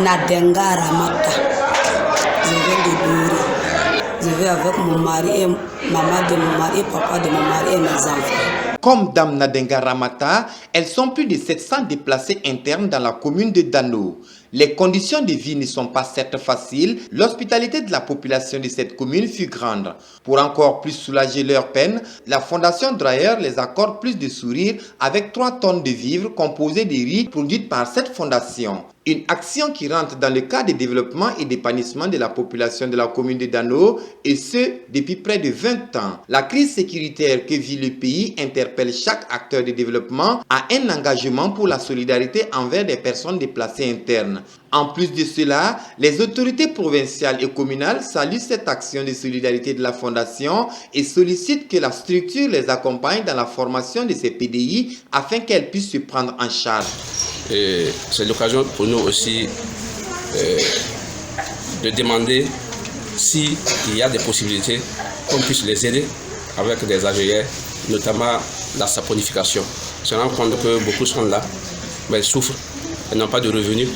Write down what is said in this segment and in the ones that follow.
Nadenga Ramata. Je viens de Bouri. Je vais avec mon mari et maman de mon mari, papa de mon mari et mes enfants. Comme Dame Nadenga Ramata, elles sont plus de 700 déplacés internes dans la commune de Dano. Les conditions de vie ne sont pas certes faciles. L'hospitalité de la population de cette commune fut grande. Pour encore plus soulager leur peine, la Fondation Dreyer les accorde plus de sourires avec 3 tonnes de vivres composés de riz produites par cette fondation. Une action qui rentre dans le cadre de développement et d'épanouissement de la population de la commune de Dano, et ce, depuis près de 20 ans. La crise sécuritaire que vit le pays interpelle chaque acteur de développement à un engagement pour la solidarité envers des personnes déplacées internes. En plus de cela, les autorités provinciales et communales saluent cette action de solidarité de la Fondation et sollicitent que la structure les accompagne dans la formation de ces PDI afin qu'elles puissent se prendre en charge. C'est l'occasion pour nous aussi de demander s'il y a des possibilités qu'on puisse les aider avec des AGR, notamment la saponification. On se rend compte que beaucoup sont là, mais elles souffrent, elles n'ont pas de revenus,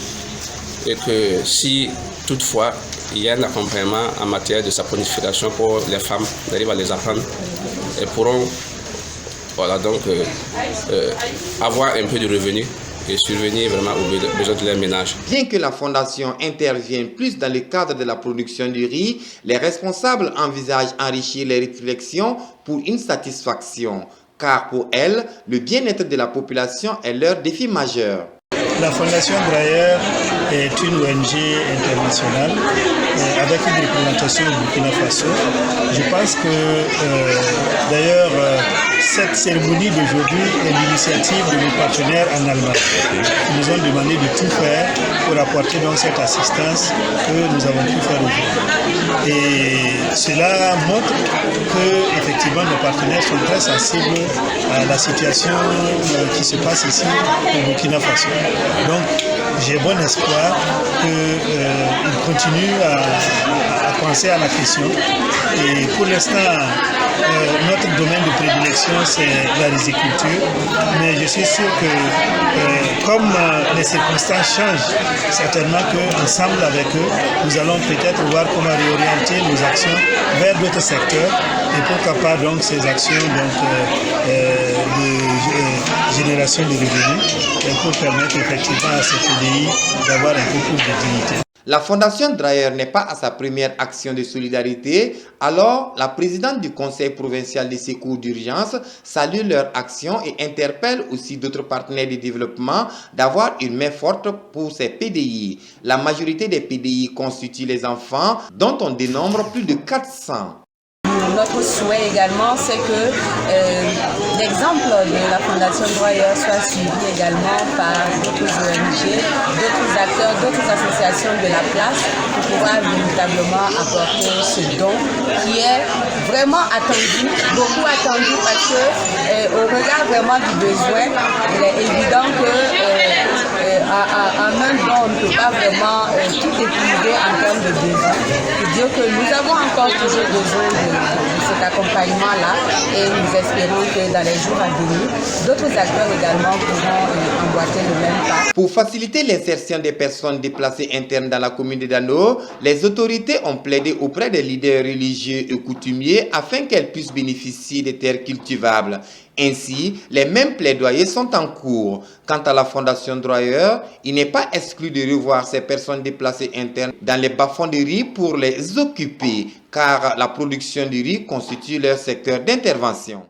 et que si toutefois il y a un accompagnement en matière de saponification pour les femmes, d'arriver à les apprendre, elles pourront avoir un peu de revenus et survenir vraiment aux besoins de leur ménage. Bien que la Fondation intervienne plus dans le cadre de la production du riz, les responsables envisagent enrichir les réflexions pour une satisfaction, car pour elles, le bien-être de la population est leur défi majeur. La Fondation Dreyer est une ONG internationale avec une représentation au Burkina Faso. Je pense que d'ailleurs cette cérémonie d'aujourd'hui est l'initiative de nos partenaires en Allemagne qui nous ont demandé de tout faire pour apporter donc cette assistance que nous avons pu faire aujourd'hui. Et cela montre que effectivement nos partenaires sont très sensibles à la situation qui se passe ici au Burkina Faso. Donc j'ai bon espoir qu'ils continuent à penser à la question. Et pour l'instant, notre domaine de prédilection, c'est la riziculture. Mais je suis sûr que comme les circonstances changent, certainement qu'ensemble avec eux, nous allons peut-être voir comment réorienter nos actions vers d'autres secteurs. Et pourquoi pas donc ces actions de génération de revenus pour permettre effectivement à ces PDI d'avoir un peu plus de dignité. La Fondation Dreyer n'est pas à sa première action de solidarité, alors la présidente du Conseil provincial des secours d'urgence salue leur action et interpelle aussi d'autres partenaires de développement d'avoir une main forte pour ces PDI. La majorité des PDI constituent les enfants, dont on dénombre plus de 400. Notre souhait également, c'est que l'exemple de la Fondation Dreyer soit suivi également par d'autres ONG, d'autres acteurs, d'autres associations de la place pour pouvoir véritablement apporter ce don qui est vraiment attendu, beaucoup attendu parce que au regard vraiment du besoin, il est évident que en un don, on ne peut pas vraiment tout épuiser en termes de besoins. C'est-à-dire que nous avons encore toujours besoin de cet accompagnement-là et nous espérons que dans les jours à venir, d'autres acteurs également pourront emboîter le même pas. Pour faciliter l'insertion des personnes déplacées internes dans la commune de Dano, les autorités ont plaidé auprès des leaders religieux et coutumiers afin qu'elles puissent bénéficier des terres cultivables. Ainsi, les mêmes plaidoyers sont en cours. Quant à la Fondation Dreyer, il n'est pas exclu de revoir ces personnes déplacées internes dans les bas-fonds de riz pour les occuper, car la production du riz constitue leur secteur d'intervention.